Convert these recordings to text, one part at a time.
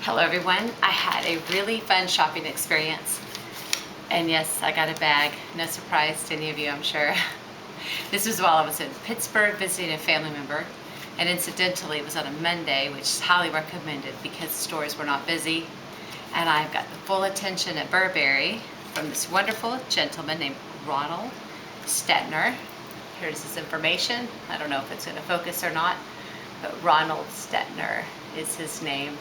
Hello everyone. I had a really fun shopping experience. And yes, I got a bag. No surprise to any of you, I'm sure. This was while I was in Pittsburgh visiting a family member. And incidentally, it was on a Monday, which is highly recommended because stores were not busy. And I've got the full attention at Burberry from this wonderful gentleman named Ronald Stetner. Here's his information. I don't know if it's going to focus or not, but Ronald Stetner is his name.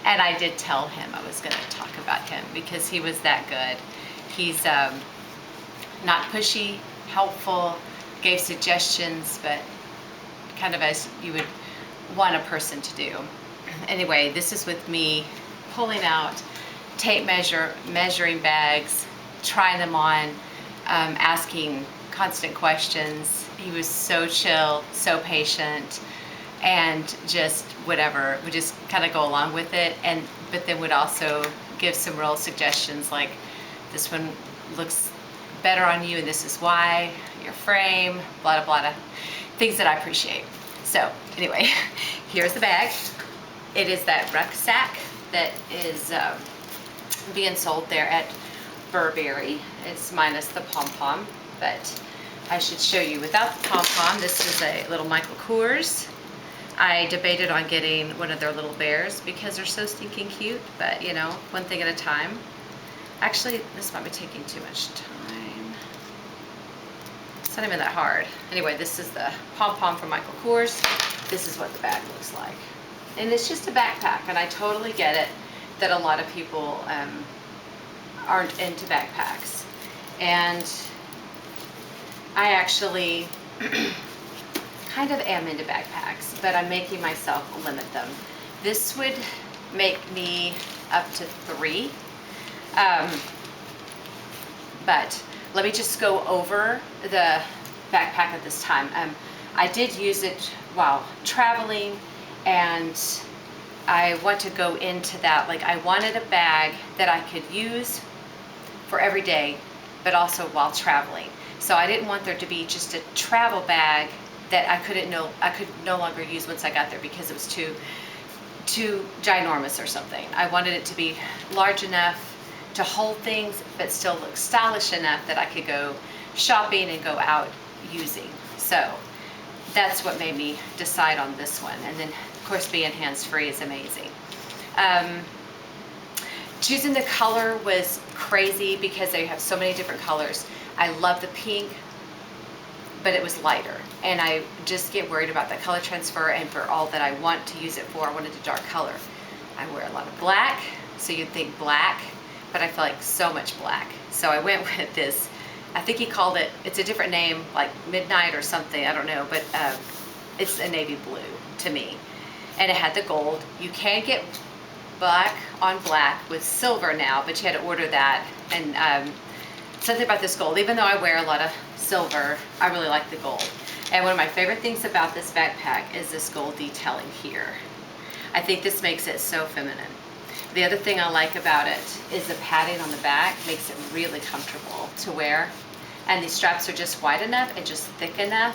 And I did tell him I was going to talk about him because he was that good. He's not pushy, helpful, gave suggestions, but kind of as you would want a person to do. Anyway, this is with me pulling out tape measuring bags, trying them on, asking constant questions. He was so chill, so patient, and just whatever, would just kind of go along with it, but then would also give some real suggestions like, this one looks better on you and this is why, your frame, blah, blah, blah, things that I appreciate. So anyway, here's the bag. It is that Rucksack that is being sold there at Burberry. It's minus the pom-pom, but I should show you without the pom-pom. This is a little Michael Kors. I debated on getting one of their little bears because they're so stinking cute, but you know, one thing at a time. Actually, this might be taking too much time. It's not even that hard. Anyway, this is the pom-pom from Michael Kors. This is what the bag looks like. And it's just a backpack, and I totally get it that a lot of people aren't into backpacks. And I actually kind of am into backpacks, but I'm making myself limit them. This would make me up to 3. But let me just go over the backpack at this time. I did use it while traveling, and I want to go into that. Like, I wanted a bag that I could use for every day, but also while traveling. So I didn't want there to be just a travel bag that I could no longer use once I got there because it was too ginormous or something. I wanted it to be large enough to hold things, but still look stylish enough that I could go shopping and go out using. So that's what made me decide on this one. And then, of course, being hands-free is amazing. Choosing the color was crazy because they have so many different colors. I love the pink, but it was lighter, and I just get worried about the color transfer, and for all that I want to use it for, I wanted a dark color. I wear a lot of black, so you'd think black, but I feel like so much black. So I went with this, I think he called it, it's a different name, like Midnight or something, I don't know, but it's a navy blue to me. And it had the gold. You can get black on black with silver now, but you had to order that. And something about this gold, even though I wear a lot of silver, I really like the gold. And one of my favorite things about this backpack is this gold detailing here. I think this makes it so feminine. The other thing I like about it is the padding on the back makes it really comfortable to wear. And these straps are just wide enough and just thick enough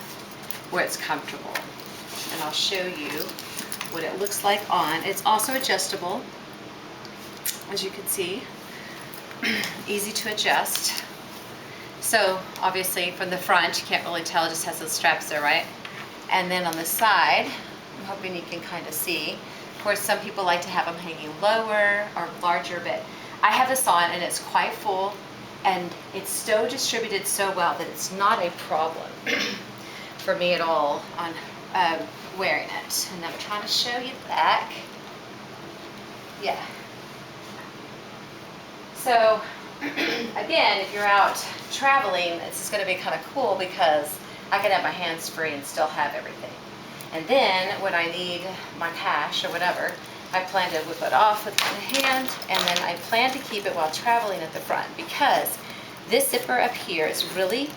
where it's comfortable. And I'll show you what it looks like on. It's also adjustable, as you can see. Easy to adjust. So obviously from the front, you can't really tell, it just has those straps there, right? And then on the side, I'm hoping you can kind of see. Of course, some people like to have them hanging lower or larger, but I have this on and it's quite full, and it's so distributed so well that it's not a problem for me at all on wearing it. And I'm trying to show you the back. Yeah. So again, if you're out traveling, this is going to be kind of cool because I can have my hands free and still have everything. And then when I need my cash or whatever, I plan to whip it off with my hand, and then I plan to keep it while traveling at the front because this zipper up here is really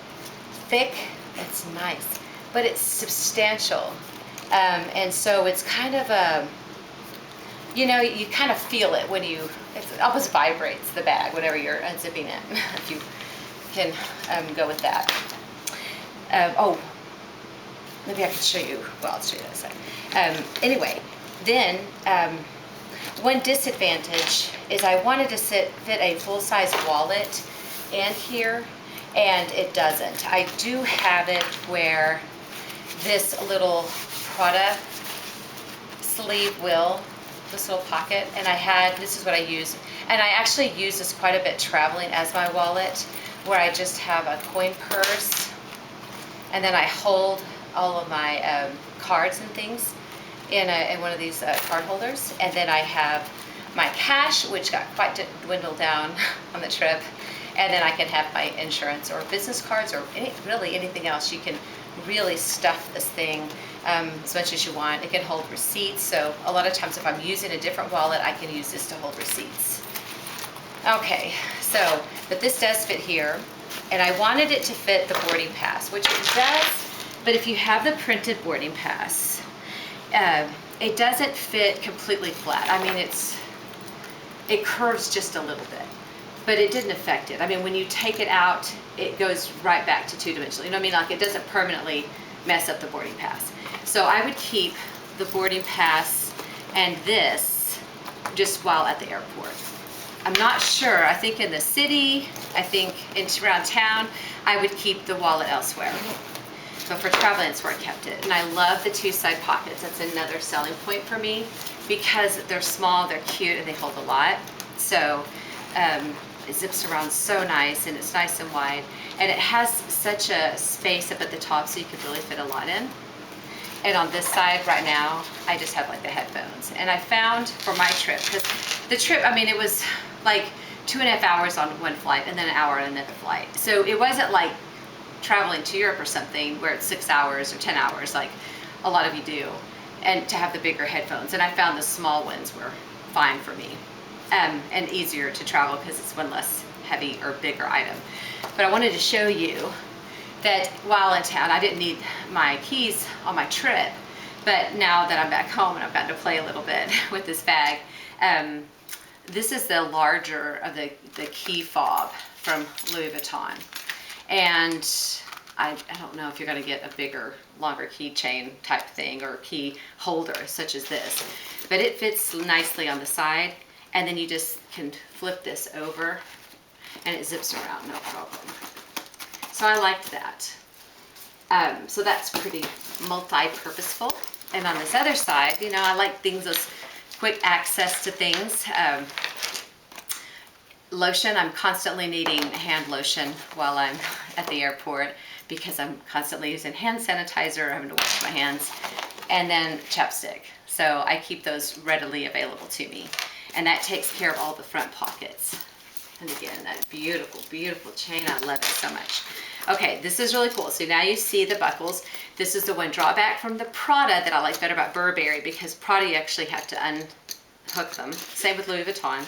thick. It's nice, but it's substantial. And so it's kind of a, you know, you kind of feel it when it almost vibrates the bag whenever you're unzipping it, if you can go with that. Oh, maybe I could show you, well, I'll show you that in a second. Anyway, then One disadvantage is I wanted to fit a full-size wallet in here, and it doesn't. I do have it where this little Prada sleeve will, this little pocket, and this is what I use, and I actually use this quite a bit traveling as my wallet, where I just have a coin purse, and then I hold all of my cards and things in one of these card holders, and then I have my cash, which got quite dwindled down on the trip, and then I can have my insurance or business cards or really anything else. You can really stuff this thing as much as you want. It can hold receipts, so a lot of times if I'm using a different wallet, I can use this to hold receipts. Okay, so, but this does fit here, and I wanted it to fit the boarding pass, which it does, but if you have the printed boarding pass, it doesn't fit completely flat. I mean, it curves just a little bit, but it didn't affect it. I mean, when you take it out, it goes right back to two-dimensional. You know what I mean? Like, it doesn't permanently mess up the boarding pass. So I would keep the boarding pass and this just while at the airport. I'm not sure. I think in the city, I think around town, I would keep the wallet elsewhere. But for traveling, it's where I kept it. And I love the two side pockets. That's another selling point for me because they're small, they're cute, and they hold a lot. So it zips around so nice, and it's nice and wide. And it has such a space up at the top, so you could really fit a lot in. And on this side right now, I just have like the headphones. And I found for my trip, because the trip, I mean, it was like 2.5 hours on one flight and then an hour on another flight. So it wasn't like traveling to Europe or something where it's 6 hours or 10 hours like a lot of you do, and to have the bigger headphones. And I found the small ones were fine for me, and easier to travel because it's one less heavy or bigger item. But I wanted to show you that while in town, I didn't need my keys on my trip, but now that I'm back home and I've gotten to play a little bit with this bag, this is the larger of the key fob from Louis Vuitton. And I don't know if you're going to get a bigger, longer keychain type thing or key holder such as this, but it fits nicely on the side, and then you just can flip this over and it zips around, no problem. So I liked that. So that's pretty multi-purposeful. And on this other side, you know, I like things with quick access to things. Lotion, I'm constantly needing hand lotion while I'm at the airport because I'm constantly using hand sanitizer, having to wash my hands, and then chapstick. So I keep those readily available to me. And that takes care of all the front pockets. And again, that beautiful, beautiful chain, I love it so much. Okay, this is really cool. So now you see the buckles. This is the one drawback from the Prada that I like better about Burberry, because Prada you actually have to unhook them. Same with Louis Vuitton.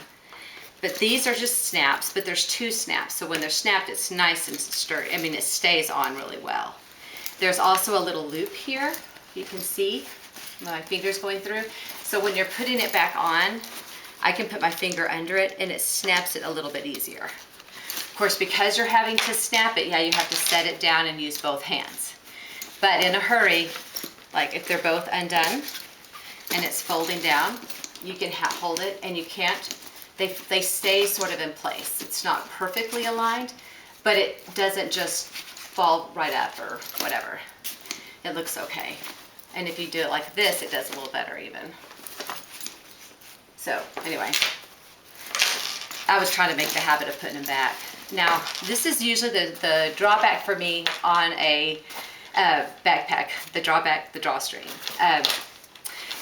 But these are just snaps, but there's two snaps. So when they're snapped, it's nice and sturdy. I mean, it stays on really well. There's also a little loop here. You can see my fingers going through. So when you're putting it back on, I can put my finger under it and it snaps it a little bit easier. Of course, because you're having to snap it, yeah, you have to set it down and use both hands. But in a hurry, like if they're both undone and it's folding down, you can hold it, and you can't, they stay sort of in place. It's not perfectly aligned, but it doesn't just fall right up or whatever. It looks okay. And if you do it like this, it does a little better even. So anyway, I was trying to make the habit of putting them back. Now, this is usually the drawback for me on a backpack, the drawstring.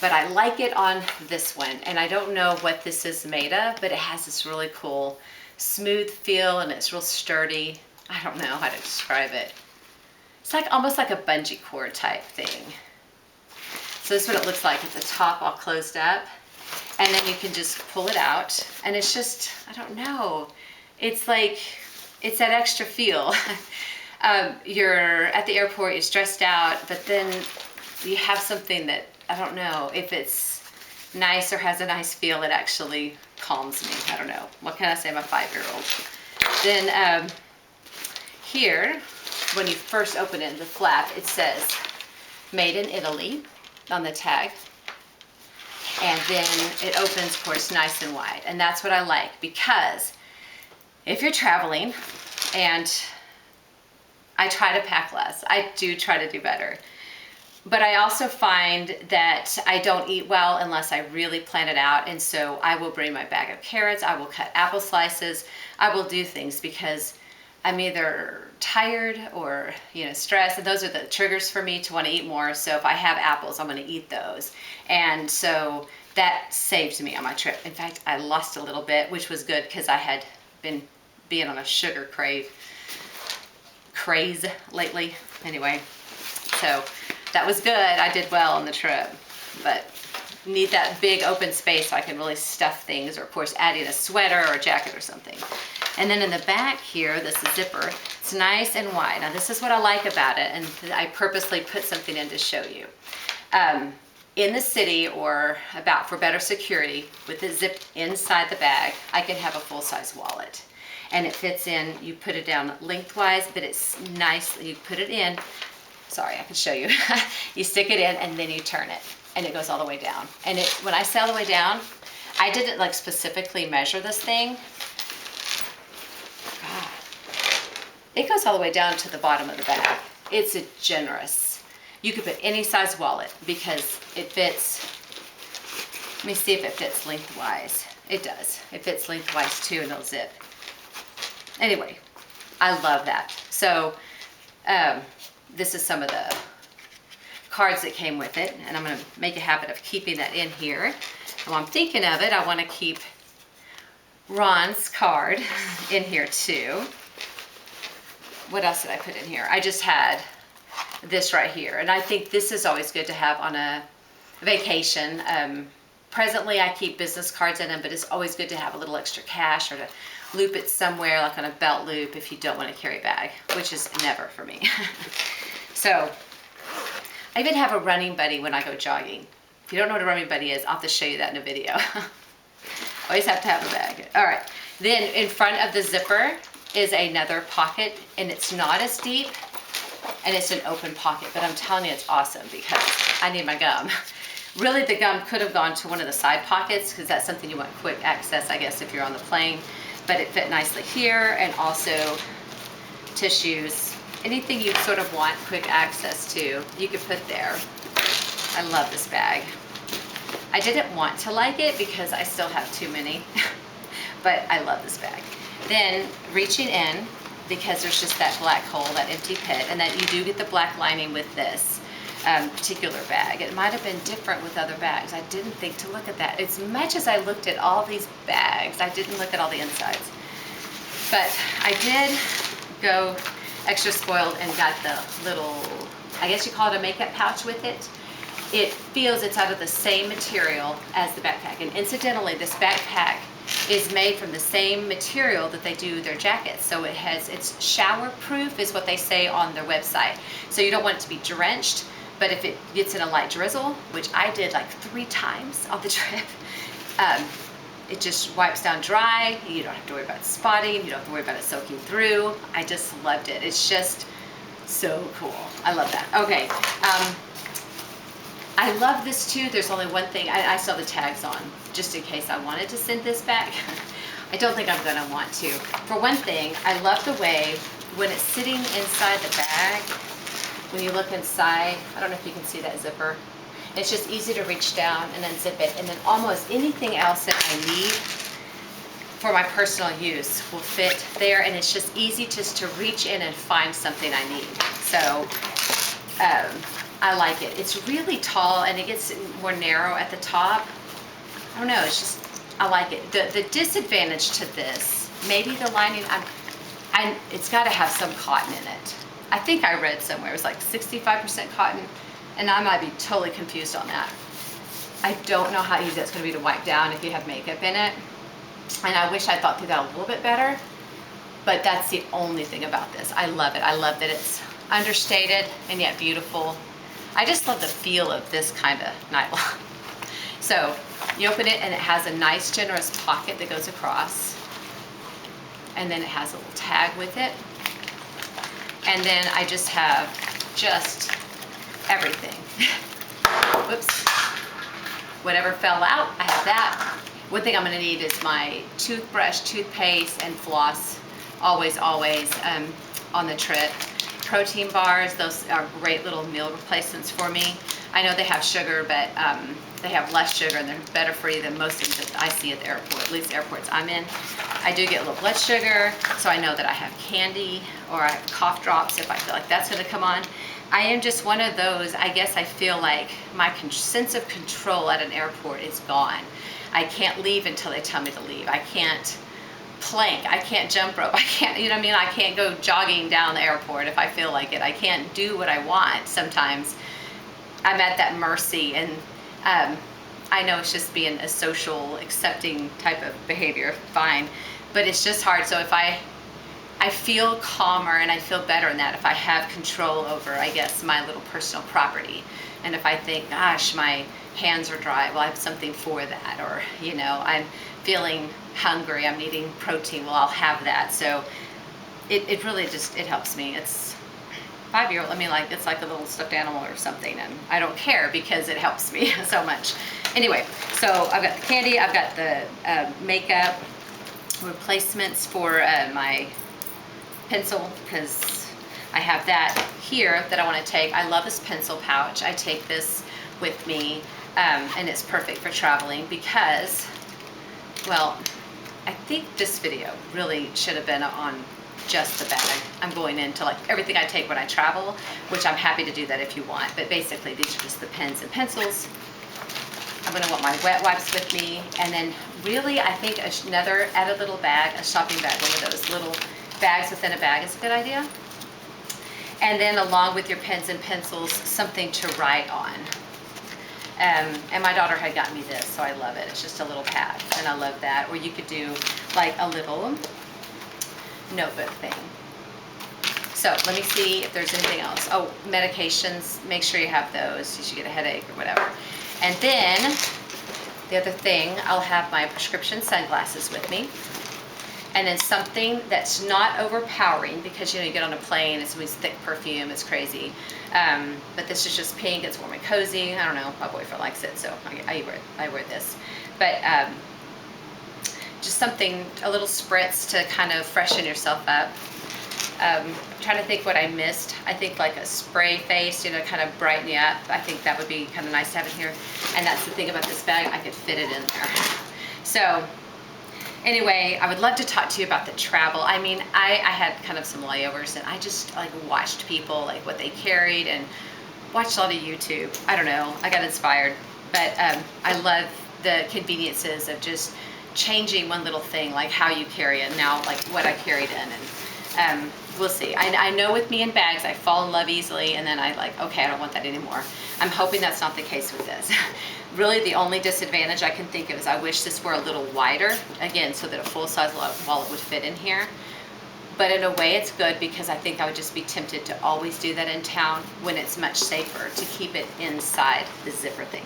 But I like it on this one, and I don't know what this is made of, but it has this really cool smooth feel, and it's real sturdy. I don't know how to describe it. It's like almost like a bungee cord type thing. So this is what it looks like at the top, all closed up. And then you can just pull it out, and it's just, I don't know, it's like, it's that extra feel. You're at the airport, you're stressed out, but then you have something that, I don't know, if it's nice or has a nice feel, it actually calms me. I don't know, what can I say, I'm a 5-year-old. Then here, when you first open it, the flap, it says, made in Italy on the tag. And then it opens, of course, nice and wide. And that's what I like, because if you're traveling, and I try to pack less, I do try to do better. But I also find that I don't eat well unless I really plan it out. And so I will bring my bag of carrots, I will cut apple slices, I will do things because I'm either tired or, stressed. And those are the triggers for me to want to eat more. So if I have apples, I'm going to eat those. And so that saved me on my trip. In fact, I lost a little bit, which was good because I had been being on a sugar craze lately. Anyway, so that was good. I did well on the trip, but need that big open space so I can really stuff things, or of course adding a sweater or a jacket or something. And then in the back here, this zipper, it's nice and wide. Now this is what I like about it, and I purposely put something in to show you. In the city or about for better security, with the zip inside the bag, I can have a full-size wallet. And it fits in, you put it down lengthwise, but it's nice, you put it in. Sorry, I can show you. You stick it in and then you turn it and it goes all the way down. And when I say all the way down, I didn't like specifically measure this thing. God. It goes all the way down to the bottom of the bag. It's a generous. You could put any size wallet because it fits. Let me see if it fits lengthwise. It does. It fits lengthwise too, and it'll zip. Anyway, I love that. So, this is some of the cards that came with it, and I'm going to make a habit of keeping that in here. And while I'm thinking of it, I want to keep Ron's card in here too. What else did I put in here? I just had this right here, and I think this is always good to have on a vacation. Presently, I keep business cards in them, but it's always good to have a little extra cash or to loop it somewhere, like on a belt loop, if you don't want to carry a bag, which is never for me. So I even have a running buddy when I go jogging. If you don't know what a running buddy is, I'll have to show you that in a video. Always have to have a bag. All right, then in front of the zipper is another pocket, and it's not as deep, and it's an open pocket, but I'm telling you it's awesome because I need my gum. Really, the gum could have gone to one of the side pockets because that's something you want quick access, I guess, if you're on the plane. But it fit nicely here, and also tissues. Anything you sort of want quick access to, you could put there. I love this bag. I didn't want to like it because I still have too many, but I love this bag. Then reaching in, because there's just that black hole, that empty pit, and that you do get the black lining with this particular bag. It might have been different with other bags. I didn't think to look at that. As much as I looked at all these bags, I didn't look at all the insides. But I did go extra spoiled and got the little, I guess you call it a makeup pouch with it. It feels it's out of the same material as the backpack. And incidentally, this backpack is made from the same material that they do their jackets. So it's shower proof is what they say on their website. So you don't want it to be drenched, but if it gets in a light drizzle, which I did like 3 times on the trip, it just wipes down dry. You don't have to worry about spotting. You don't have to worry about it soaking through. I just loved it. It's just so cool. I love that. Okay. I love this too. There's only one thing. I saw the tags on just in case I wanted to send this back. I don't think I'm going to want to. For one thing, I love the way when it's sitting inside the bag, when you look inside, I don't know if you can see that zipper. It's just easy to reach down and unzip it, and then almost anything else that I need for my personal use will fit there, and it's just easy just to reach in and find something I need. So I like it. It's really tall and it gets more narrow at the top. I don't know, it's just, I like it. The disadvantage to this, maybe the lining, it's got to have some cotton in it. I think I read somewhere it was like 65% cotton, and I might be totally confused on that. I don't know how easy that's going to be to wipe down if you have makeup in it, and I wish I thought through that a little bit better, but that's the only thing about this. I love it. I love that it's understated and yet beautiful. I just love the feel of this kind of nylon. So you open it and it has a nice generous pocket that goes across, and then it has a little tag with it, and then I just have everything. Whoops. whatever fell out, I have that. One thing I'm gonna need is my toothbrush, toothpaste, and floss. Always, always on the trip. Protein bars, those are great little meal replacements for me. I know they have sugar, but they have less sugar and they're better for you than most things that I see at the airport, at least airports I'm in. I do get low blood sugar, so I know that I have candy or I have cough drops if I feel like that's gonna come on. I am just one of those, I guess I feel like my sense of control at an airport is gone. I can't leave until they tell me to leave. I can't plank, I can't jump rope, I can't, you know what I mean? I can't go jogging down the airport if I feel like it. I can't do what I want sometimes. I'm at that mercy, and I know it's just being a social, accepting type of behavior, fine, but it's just hard. So if I feel calmer and I feel better in that if I have control over, I guess, my little personal property. And if I think, gosh, my hands are dry, well, I have something for that. Or, you know, I'm feeling hungry, I'm needing protein, well, I'll have that. So it really just, it helps me. It's 5-year-old, I mean, like, it's like a little stuffed animal or something, and I don't care because it helps me so much. Anyway, so I've got the candy, I've got the makeup replacements for my pencil, because I have that here that I want to take. I love this pencil pouch. I take this with me, and it's perfect for traveling because, well, I think this video really should have been on just the bag. I'm going into like everything I take when I travel, which I'm happy to do that if you want, but basically these are just the pens and pencils. I'm going to want my wet wipes with me, and then really I think another added little bag, a shopping bag, one of those little bags within a bag is a good idea. And then along with your pens and pencils, something to write on. And my daughter had gotten me this, so I love it. It's just a little pad, and I love that. Or you could do like a little notebook thing. So let me see if there's anything else. Oh, medications, make sure you have those. You should get a headache or whatever. And then the other thing, I'll have my prescription sunglasses with me. And then something that's not overpowering, because, you know, you get on a plane, it's always thick perfume, it's crazy. But this is just pink, it's warm and cozy. I don't know, my boyfriend likes it, so I wear this. But just something, a little spritz to kind of freshen yourself up. Trying to think what I missed. I think like a spray face, you know, kind of brighten you up. I think that would be kind of nice to have in here. And that's the thing about this bag, I could fit it in there. So anyway, I would love to talk to you about the travel. I mean, I had kind of some layovers, and I just like watched people, like what they carried, and watched a lot of YouTube. I don't know, I got inspired. But I love the conveniences of just changing one little thing, like how you carry it now, like what I carried in. And we'll see. I know with me in bags, I fall in love easily, and then I like, okay, I don't want that anymore. I'm hoping that's not the case with this. Really, the only disadvantage I can think of is I wish this were a little wider, again, so that a full-size wallet would fit in here. But in a way, it's good, because I think I would just be tempted to always do that in town when it's much safer to keep it inside the zipper thing.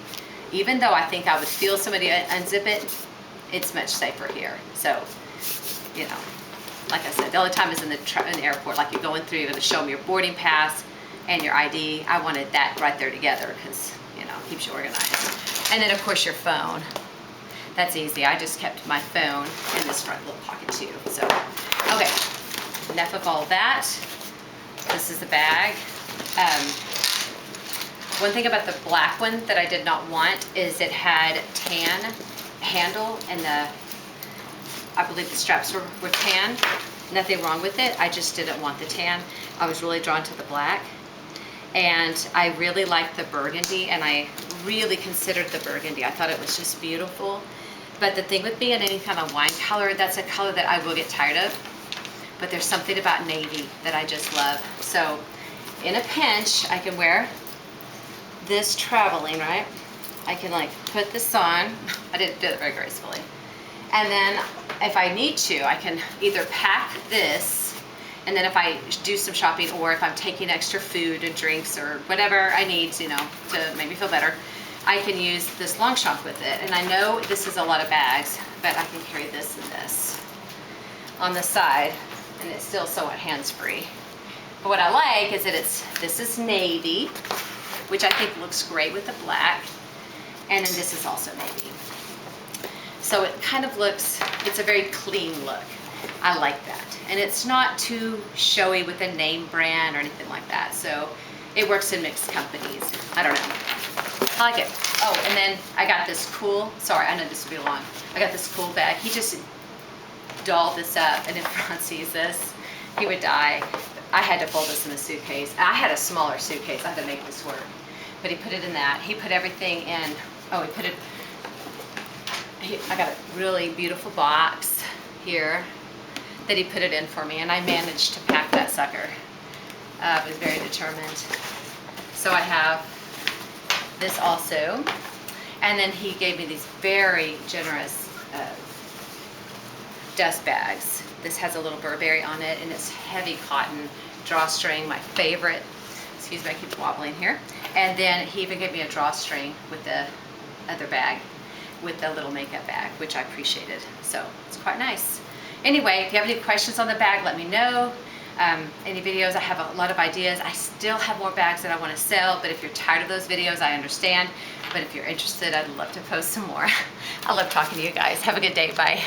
Even though I think I would feel somebody unzip it, it's much safer here. So, you know, like I said, the only time is in the airport, like you're going through, you're going to show them your boarding pass and your ID. I wanted that right there together because, you know, it keeps you organized. And then, of course, your phone. That's easy. I just kept my phone in this front little pocket too. So, okay, enough of all that. This is the bag. One thing about the black one that I did not want is it had tan handle, and I believe the straps were tan. Nothing wrong with it. I just didn't want the tan. I was really drawn to the black. And I really liked the burgundy, and I really considered the burgundy. I thought it was just beautiful. But the thing with being any kind of wine color, that's a color that I will get tired of. But there's something about navy that I just love. So in a pinch, I can wear this traveling, right? I can like put this on. I didn't do it very gracefully. And then if I need to, I can either pack this, and then if I do some shopping, or if I'm taking extra food and drinks or whatever I need, you know, to make me feel better, I can use this long trunk with it. And I know this is a lot of bags, but I can carry this and this on the side, and it's still somewhat hands-free. But what I like is that this is navy, which I think looks great with the black. And then this is also navy. So it kind of looks, it's a very clean look. I like that. And it's not too showy with a name brand or anything like that. So it works in mixed companies. I don't know. I like it. Oh, and then I got this cool, sorry, I know this will be long. I got this cool bag. He just dolled this up, and if Ron sees this, he would die. I had to fold this in the suitcase. I had a smaller suitcase. I had to make this work. But he put it in that. He put everything in, oh, he put it, I got a really beautiful box here that he put it in for me, and I managed to pack that sucker. I was very determined. So I have this also, and then he gave me these very generous dust bags. This has a little Burberry on it, and it's heavy cotton drawstring, my favorite. Excuse me, I keep wobbling here. And then he even gave me a drawstring with the other bag, with the little makeup bag, which I appreciated. So it's quite nice. Anyway, if you have any questions on the bag, let me know. Any videos, I have a lot of ideas. I still have more bags that I want to sell, but if you're tired of those videos, I understand. But if you're interested, I'd love to post some more. I love talking to you guys. Have a good day. Bye.